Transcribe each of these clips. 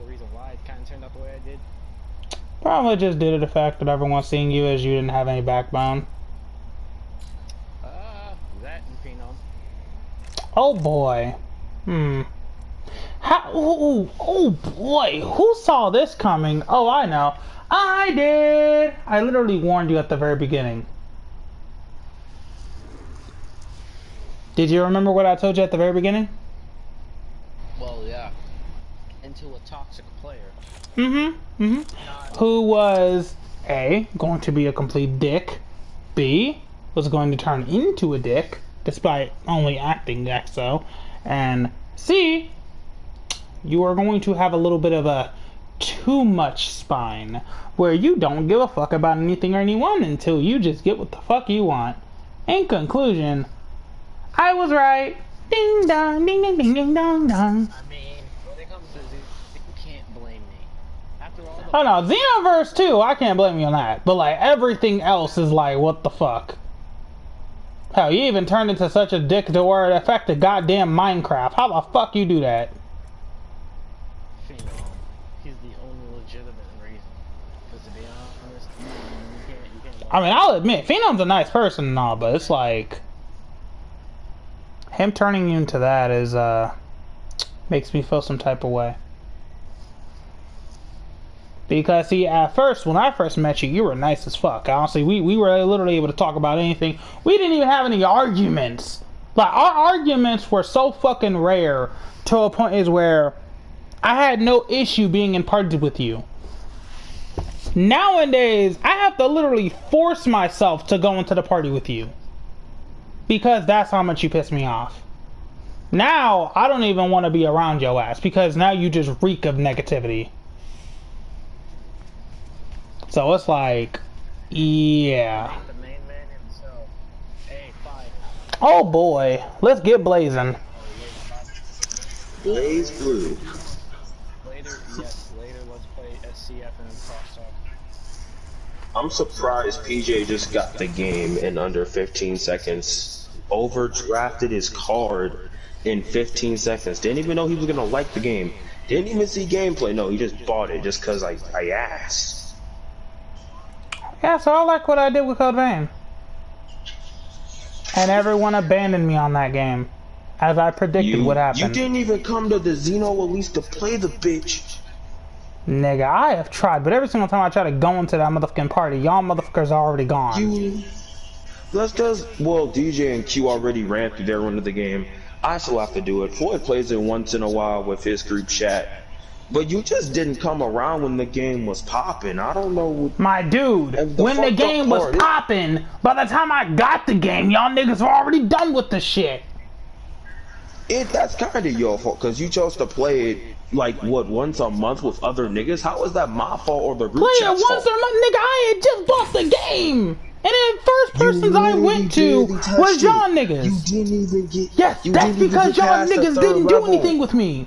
the reason why it kind of turned out the way I did? Probably just due to the fact that everyone's seeing you as you didn't have any backbone. That and Phenom. Oh boy. Hmm. How? Oh boy. Who saw this coming? Oh, I know. I did. I literally warned you at the very beginning. Did you remember what I told you at the very beginning? Well, yeah. Into a toxic player. Mm-hmm. Mm-hmm. Who was A, going to be a complete dick. B, was going to turn into a dick, despite only acting so. And C, you are going to have a little bit of a too much spine, where you don't give a fuck about anything or anyone until you just get what the fuck you want. In conclusion, I was right. Ding dong, ding ding ding ding dong dong. I mean, when it comes to Z, you can't blame me. After all the Oh no, Xenoverse 2, I can't blame you on that. But like everything else is like, what the fuck? Hell, you even turned into such a dick to where it affected goddamn Minecraft. How the fuck you do that? Phenom. He's the only legitimate reason. Because to be honest, you can't. I mean, I'll admit, Phenom's a nice person and all, but it's like him turning you into that is makes me feel some type of way. Because see, at first, when I first met you, you were nice as fuck. Honestly, we were literally able to talk about anything. We didn't even have any arguments. Like, our arguments were so fucking rare to a point is where I had no issue being in parties with you. Nowadays, I have to literally force myself to go into the party with you. Because that's how much you piss me off. Now, I don't even want to be around your ass. Because now you just reek of negativity. So it's like, yeah. The main man himself. Hey, fine. Oh boy, let's get blazing. Blaze blue. Later, yes, later let's play SCF and Crosstalk. I'm surprised PJ just got the game in under 15 seconds. Overdrafted his card in 15 seconds. Didn't even know he was gonna like the game. Didn't even see gameplay. No, he just bought it just cause I asked. Yeah, so I like what I did with Code Vein. And everyone abandoned me on that game. As I predicted would happen. You didn't even come to the Xeno release to play the bitch. Nigga, I have tried, but every single time I try to go into that motherfucking party, y'all motherfuckers are already gone. Well, DJ and Q already ran through their run of the game. I still have to do it. Floyd plays it once in a while with his group chat. But you just didn't come around when the game was popping. I don't know. My dude, when the game was popping, by the time I got the game, y'all niggas were already done with the shit. That's kind of your fault, because you chose to play it, like, what, once a month with other niggas? How is that my fault or the group chat's fault? Play it once a month, nigga, I had just bought the game. And then first persons I went to was y'all niggas. You didn't even get... Yes, that's because y'all niggas didn't do anything with me.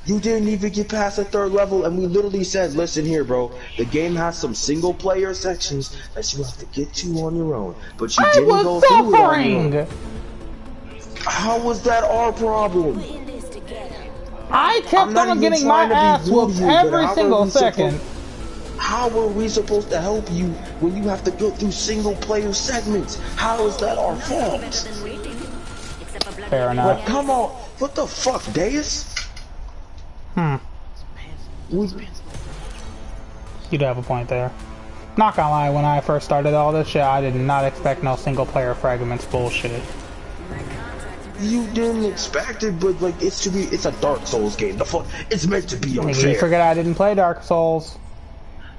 You didn't even get past the 3rd level, and we literally said, listen here, bro, the game has some single-player sections that you have to get to on your own. But you didn't go through it on your own. How was that our problem? I kept on getting my ass whooped every single second. How are we supposed to help you when you have to go through single-player segments? How is that our fault? Fair enough. Like, come on, what the fuck, Deus? You'd have a point there. Not gonna lie, when I first started all this shit, I did not expect no single player fragments bullshit. You didn't expect it, but like it's a Dark Souls game. The fuck, it's meant to be unfair. You forget I didn't play Dark Souls.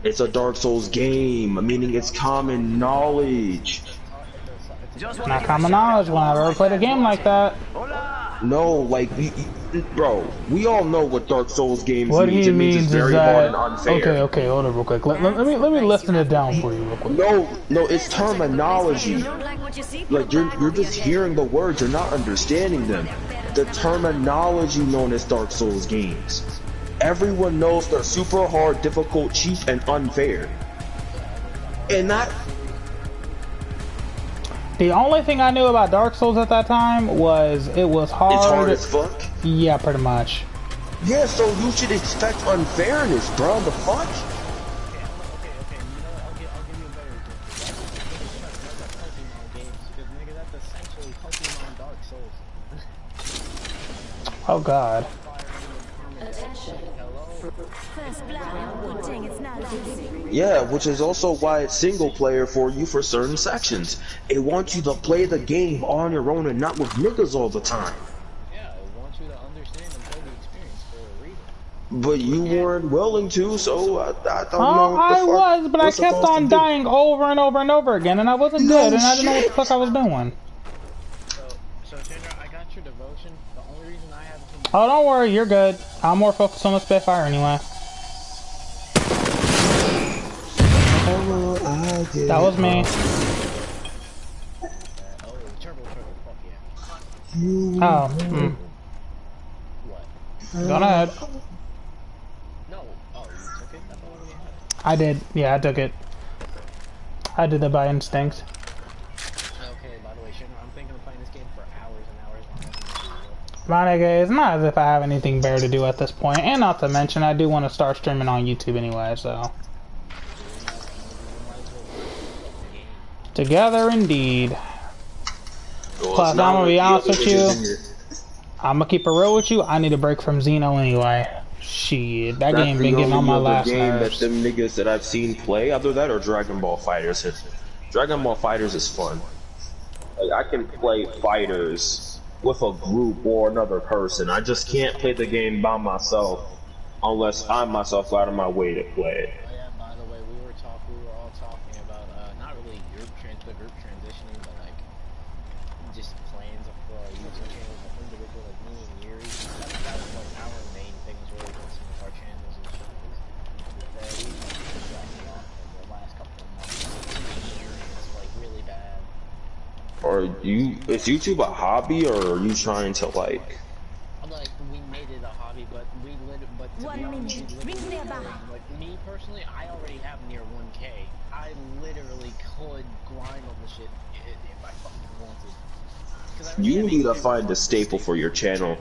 It's a Dark Souls game, meaning it's common knowledge. Not common knowledge when I've ever played a game like that. No, like, bro, we all know what Dark Souls games what means. He means it's very hard and unfair. Okay, hold on real quick. Let me listen it down for you real quick. No, it's terminology. Like, you're just hearing the words, you're not understanding them. The terminology known as Dark Souls games. Everyone knows they're super hard, difficult, cheap, and unfair. And that... The only thing I knew about Dark Souls at that time was it was hard. It's hard as fuck? Yeah, pretty much. Yeah, so you should expect unfairness, bro. The fuck? Okay, okay. You know what? I'll give you a better example. Niggas the Pokemon games because nigga, that's essentially Pokemon Dark Souls. Oh God. First blood. Good thing it's not easy. Yeah, which is also why it's single player for you for certain sections. It wants you to play the game on your own and not with niggas all the time. Yeah, I want you to understand and play the experience for a reason. But you weren't willing to, so I don't know Oh, what the I fuck was, but I we're kept supposed to on do. dying over and over and over again, and I wasn't No good, and I didn't know what the shit. fuck I was doing. So Chandra, I got your devotion. The only reason I haven't seen Oh, don't worry, you're good. I'm more focused on the Spitfire anyway. That was me. Turbo, fuck yeah. Oh, What? Go ahead. No. Oh, you took it? I thought we had it. I did. Yeah, I took it. I did that by instinct. Okay, by the way, Chandra, I'm thinking of playing this game for hours and hours long. My nigga, it's not as if I have anything better to do at this point, and not to mention, I do want to start streaming on YouTube anyway, so. Together, indeed. Well, Plus, I'm gonna be honest with you. you. I'm gonna keep it real with you. I need a break from Xeno anyway. Shit, that game been getting on my last game nerves. that them niggas that I've seen play, either that or Dragon Ball Fighters. Dragon Ball Fighters is fun. Like, I can play fighters with a group or another person. I just can't play the game by myself unless I myself go out of my way to play it. Oh yeah, by the way, we were all talking about not really the group transitioning, but like just plans for our YouTube channels, like individual, like me and Yuri. That was like our main thing was really focusing with our channels and shit. We've been drafting off in the last couple of months. It's like really bad. Is YouTube a hobby, or are you trying to like? Like we made it a hobby, but to be honest, like me personally, I already have near 1K. I literally could grind on the shit if I fucking wanted. You need to find a staple for your channel.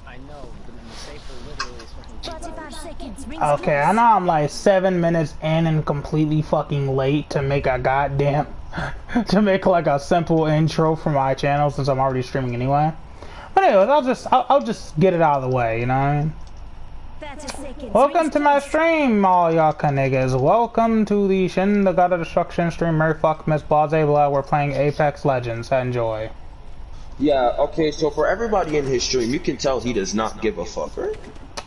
I know, the staple literally is fucking 45 seconds. Rings Okay, I know I'm like 7 minutes in and completely fucking late to make a goddamn to make like a simple intro for my channel since I'm already streaming anyway. But anyways, I'll just get it out of the way, you know what I mean? 30 seconds. Welcome to my stream, all y'all niggas. Welcome to the Shin the God of Destruction stream. Mary fuck Miss Blase Blah. We're playing Apex Legends. Enjoy. Yeah, okay, so for everybody in his stream, you can tell he does not give a fuck, right?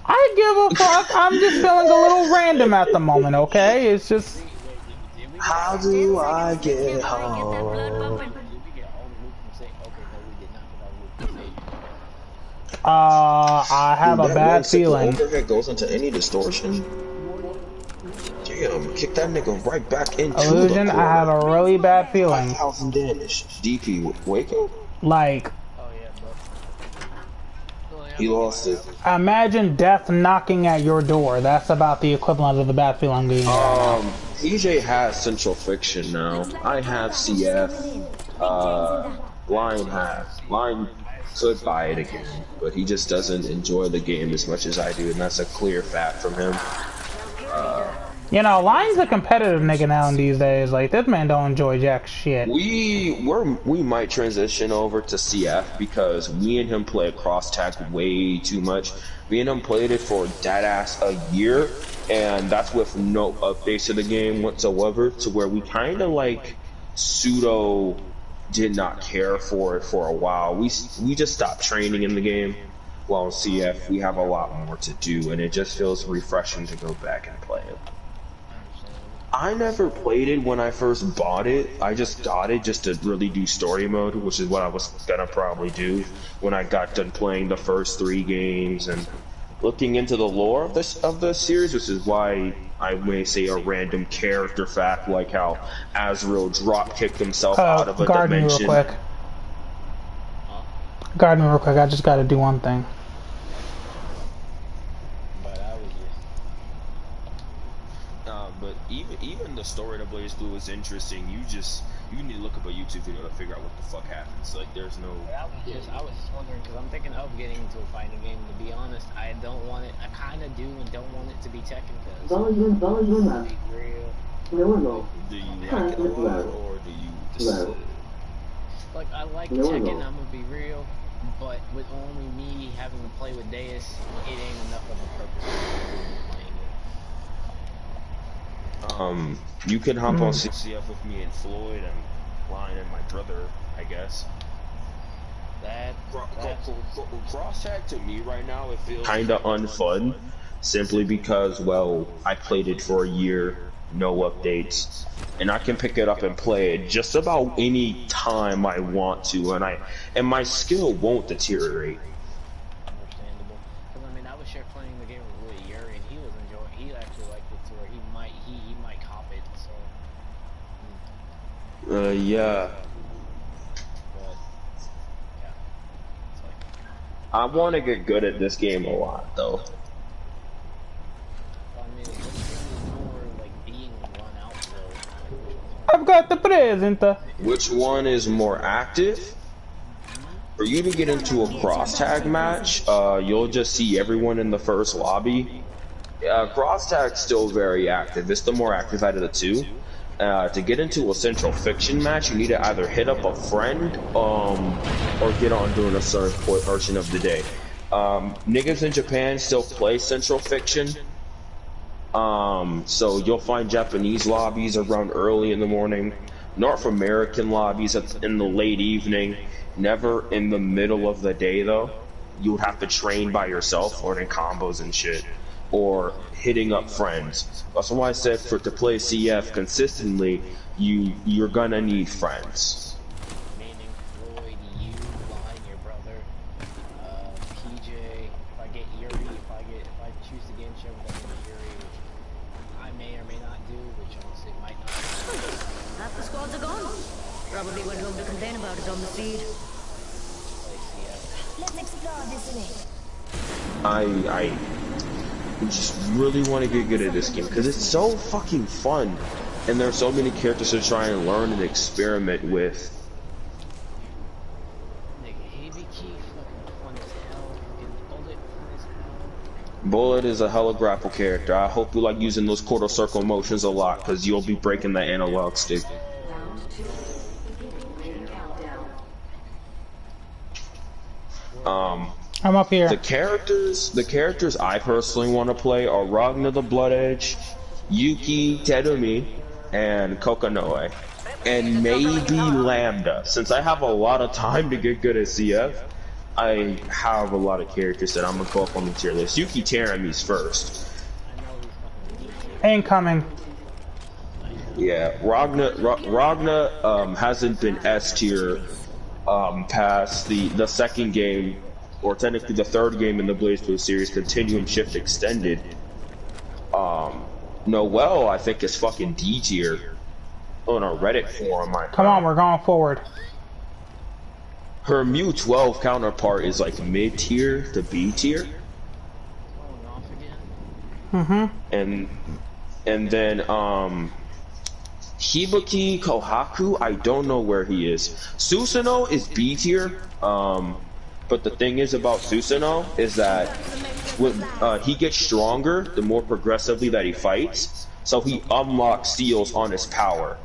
I give a fuck. I'm just feeling a little random at the moment, okay? It's just... How do I get home? I have a bad feeling. Overhead goes into any distortion. Damn, kick that nigga right back into Illusion, the I have a really bad feeling. 5,000 damage. DP, wake up. Like, He lost it. imagine death knocking at your door. That's about the equivalent of the bad feeling I'm getting right now. EJ has Central Fiction now. I have CF. Lion could buy it again, but he just doesn't enjoy the game as much as I do, and that's a clear fact from him. You know, Lion's a competitive nigga now these days. Like, this man don't enjoy jack shit. We might transition over to CF because me and him play cross tag way too much. Me and him played it for dead ass a year, and that's with no updates to the game whatsoever, to where we kind of like pseudo did not care for it for a while. We just stopped training in the game. While in CF, we have a lot more to do, and it just feels refreshing to go back and play it. I never played it when I first bought it. I just got it just to really do story mode, which is what I was gonna probably do when I got done playing the first 3 games and looking into the lore of the series, which is why I may say a random character fact like how Azrael drop kicked himself out of a guard dimension. me real quick. Guard me real quick. I just gotta do one thing. But even the story to Blaze Blue is interesting. You need to look up a YouTube video to figure out what the fuck happens. Like, there's no. I was just wondering because I'm thinking of getting into a fighting game. To be honest, I don't want it. I kind of do and don't want it to be Tekken because Volume up. be real. No. Do you like it a lot, or do you just? Like I like Tekken. I'm gonna be real, but with only me having to play with Deus, it ain't enough of a purpose for playing it. You can hop on CF with me and Floyd and Lion and my brother, I guess. Cross tag to me right now, it feels kinda unfun, simply because, well, I played it for a year, no updates, and I can pick it up and play it just about any time I want to, and my skill won't deteriorate. Understandable. Because I mean, I was sure playing the game with Yuri, and he was enjoying. He actually liked it to where he might cop it. So. Yeah. But yeah, it's like. I want to get good at this game a lot, though. I mean, this game is more like being run out. So. I've got the present. Which one is more active? For you to get into a cross tag match, you'll just see everyone in the first lobby. Cross tag's still very active. It's the more active out of the two. To get into a central fiction match, you need to either hit up a friend, or get on during a certain portion of the day. Niggas in Japan still play central fiction. So you'll find Japanese lobbies around early in the morning, North American lobbies in the late evening, never in the middle of the day though. You would have to train by yourself, learning combos and shit, or hitting up friends. That's why I said to play CF consistently, you're gonna need friends. Meaning Floyd, you, Lion, your brother, PJ. If I get Yuri, if I choose to get in show with Yuri, which I may or may not do, which honestly might not. Half the squads are gone. Probably went home to complain about it on the feed. Play CF. Let's explore this link. I just really want to get good at this game because it's so fucking fun, and there are so many characters to try and learn and experiment with. Nigga, Heavy Key fucking fun as hell. Fucking Bullet fun as hell. Bullet is a hella grapple character. I hope you like using those quarter circle motions a lot because you'll be breaking the analog stick. I'm up here. The characters I personally want to play are Ragna the Blood Edge, Yuki Terumi, and Kokanoe, and maybe Lambda. Since I have a lot of time to get good at CF, I have a lot of characters that I'm gonna go up on the tier list. Yuki Terumi's first. Incoming. Yeah, Ragna hasn't been S tier past the second game, or technically the third game in the Blaze Blue series, Continuum Shift Extended. Noelle, I think, is fucking D tier on a Reddit forum. Come on, we're going forward. Her Mew 12 counterpart is like mid tier to B tier. Falling off again. And then Hibiki Kohaku, I don't know where he is. Susanoo is B tier. But the thing is about Susanoo is that he gets stronger the more progressively that he fights. So he unlocks seals on his power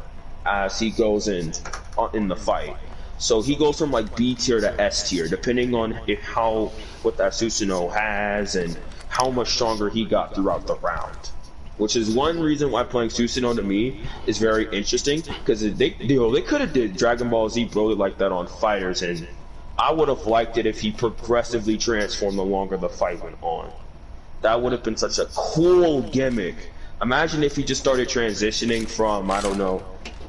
as he goes in the fight. So he goes from like B tier to S tier, depending on what that Susanoo has and how much stronger he got throughout the round. Which is one reason why playing Susanoo to me is very interesting, because they could have did Dragon Ball Z Broly like that on Fighters, and I would have liked it if he progressively transformed the longer the fight went on. That would have been such a cool gimmick. Imagine if he just started transitioning from, I don't know,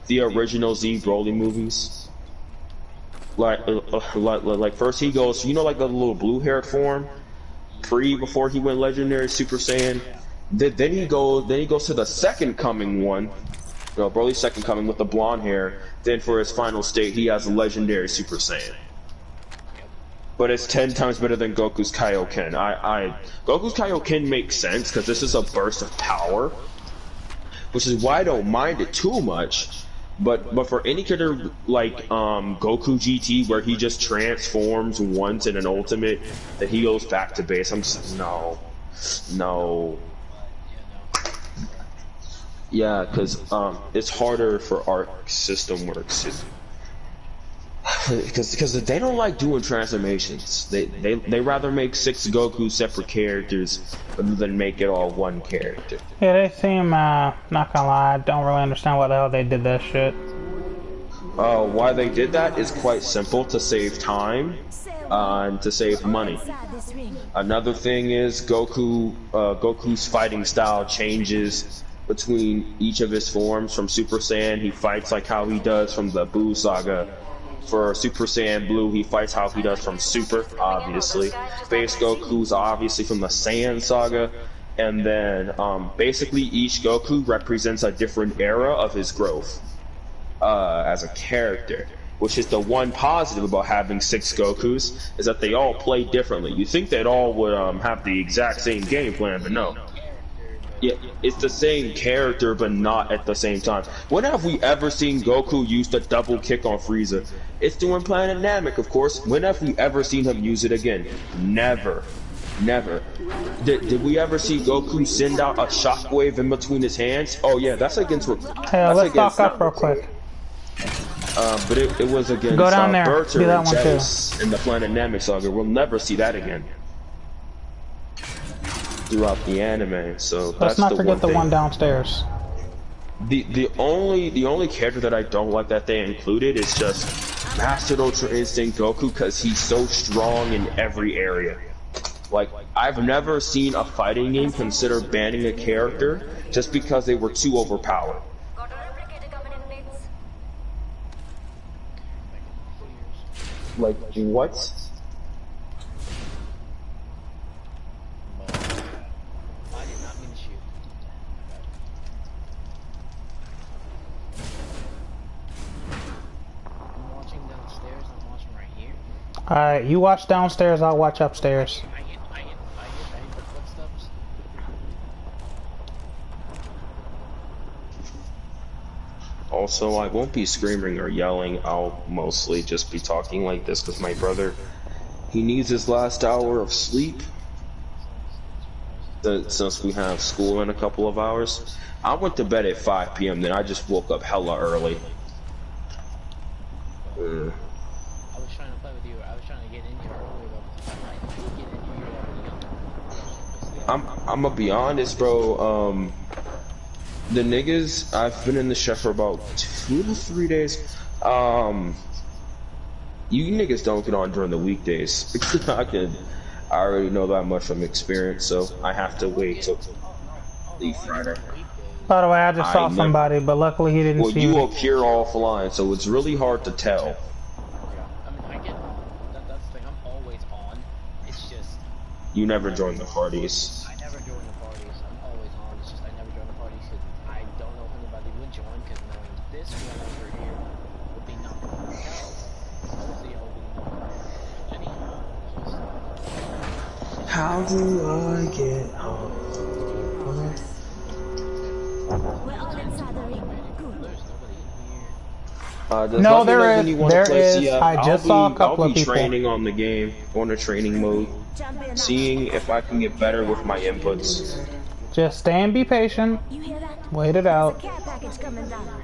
the original Z Broly movies. Like first he goes, you know, like the little blue-haired form, before he went Legendary Super Saiyan. Then he goes to the Second Coming one, Broly's Second Coming with the blonde hair. Then for his final state, he has a Legendary Super Saiyan. But it's 10 times better than Goku's Kaioken. Goku's Kaioken makes sense because this is a burst of power, which is why I don't mind it too much. But for any character like Goku GT, where he just transforms once in an ultimate, that he goes back to base, I'm just no. Yeah, because it's harder for Arc system works. Because they don't like doing transformations. They rather make 6 Goku separate characters rather than make it all one character. Yeah, they seem, not gonna lie, I don't really understand why the hell they did that shit. Why they did that is quite simple: to save time and to save money. Another thing is Goku's fighting style changes between each of his forms. From Super Saiyan, he fights like how he does from the Buu saga. For Super Saiyan Blue, he fights how he does from Super, obviously. Base Goku's obviously from the Saiyan saga. And then basically each Goku represents a different era of his growth as a character. Which is the one positive about having 6 Gokus, is that they all play differently. You think they'd all would have the exact same game plan, but no. Yeah, it's the same character, but not at the same time. When have we ever seen Goku use the double kick on Frieza? It's doing Planet Namek, of course. When have we ever seen him use it again? Never. Never. Did we ever see Goku send out a shockwave in between his hands? Oh yeah, that's against... Hey, let's talk up real quick. But it was against Go down there. Berter Do that and one Jess in the Planet Namek saga. We'll never see that again throughout the anime. So Let's not forget the one downstairs. The only character that I don't like that they included is just Master Ultra Instinct Goku, because he's so strong in every area. Like, I've never seen a fighting game consider banning a character just because they were too overpowered. Like, what? Alright, you watch downstairs, I'll watch upstairs. I hit the footsteps. Also, I won't be screaming or yelling. I'll mostly just be talking like this because my brother, he needs his last hour of sleep. Since we have school in a couple of hours. I went to bed at 5 p.m. then I just woke up hella early. I was trying to play with you. I was trying to get in here earlier, but I couldn't get in here already. I'm gonna be honest, bro. The niggas, I've been in the chef for about 2 to 3 days. You niggas don't get on during the weekdays. I already know that much from experience, so I have to wait till leave Friday. By the way, I just saw somebody, but luckily he didn't see me. Well, you appear offline, so it's really hard to tell. I mean, I get on. That's the thing. I'm always on. It's just... You never join the parties. I never join the parties. I'm always on. It's just I never join the parties because I don't know if anybody would join, because knowing this one over here would be not going to work out. Obviously, I would be Jenny. How do I get home? We're all inside the ring. Good. No, there is. I just saw a couple of people. I'll be training on the game, on the training mode, seeing if I can get better with my inputs. Just stay and be patient. You hear that? Wait it out. Care package coming down.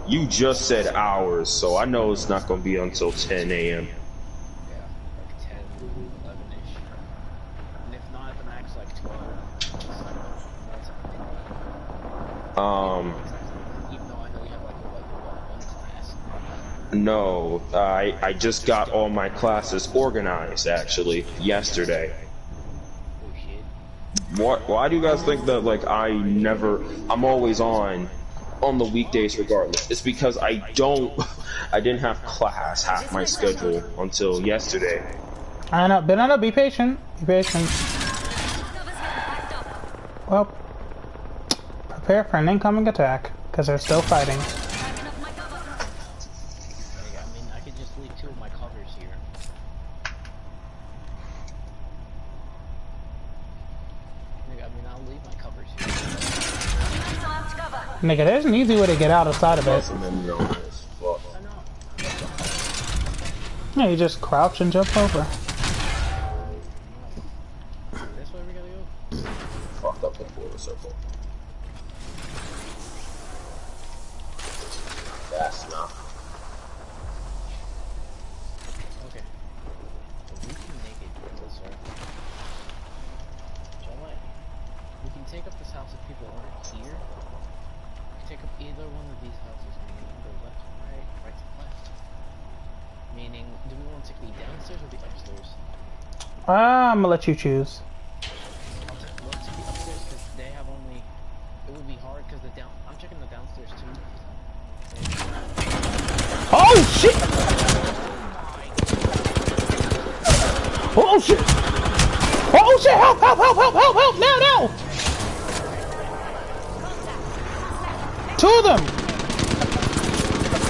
You just said hours, so I know it's not going to be until 10 a.m. Yeah, like 10, 11-ish. And if not, at the max, like 12. Even though I know you have like one class. No, I just got all my classes organized, actually, yesterday. Oh shit. Why do you guys think that, like, I'm always on the weekdays regardless? It's because I didn't have class half my schedule until yesterday. I know, but no, be patient. Be patient. Well, prepare for an incoming attack, because they're still fighting. I mean, I could just leave 2 of my covers here. I mean, I'll leave my covers here. Nigga, there's an easy way to get out outside of it. Plus, and then you're on this. Fuck. Yeah, you just crouch and jump over. This way we gotta go? Fucked up the quarter circle. That's not. Okay. So we can make it closer. Shall I? We can take up this house if people aren't here. We can take up either one of these houses, meaning go left to right, right to left. Meaning, do we want to take the downstairs or the upstairs? I'm gonna let you choose. Let's take the upstairs because they have only. It would be hard because the down. I'm checking the downstairs too. Oh shit! Oh shit! Oh shit! Help! Help! Help! Help! Help! Help! Now! Now! Two of them!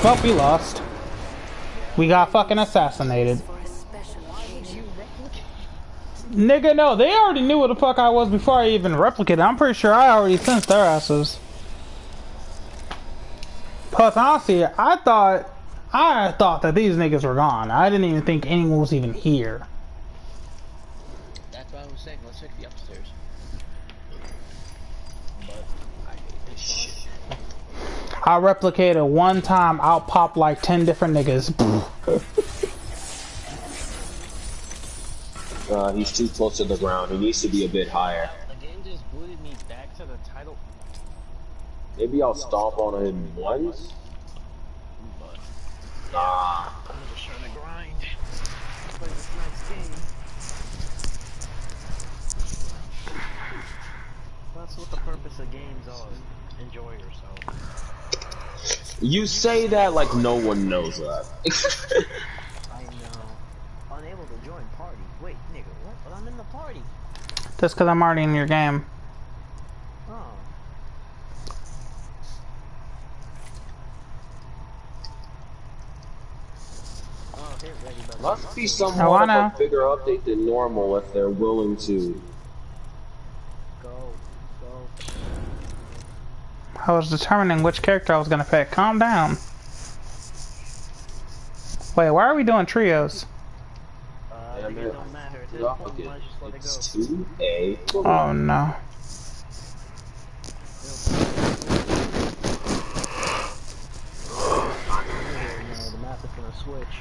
Well, we lost. We got fucking assassinated. Nigga, no, they already knew what the fuck I was before I even replicated. I'm pretty sure I already sensed their asses. Plus, honestly, I thought that these niggas were gone. I didn't even think anyone was even here. That's what I was saying. Let's check the upstairs. But I hate this shit. I replicated one time, out popped like 10 different niggas. He's too close to the ground. He needs to be a bit higher. The game just booted me back to the title. Maybe I'll stomp on him once. But Nah. I'm just trying to grind. Play this next game. That's what the purpose of games are. Enjoy yourself. You say that like no one knows that. I know. Unable to join party. Wait, nigga, what? But I'm in the party. Just because I'm already in your game. Oh. Oh, hit ready, but Must be somewhat of a bigger update than normal if they're willing to. Go. I was determining which character I was gonna pick. Calm down. Wait, why are we doing trios? It don't matter. At this point, we might just let it go. 2A. Oh no. The map is gonna switch.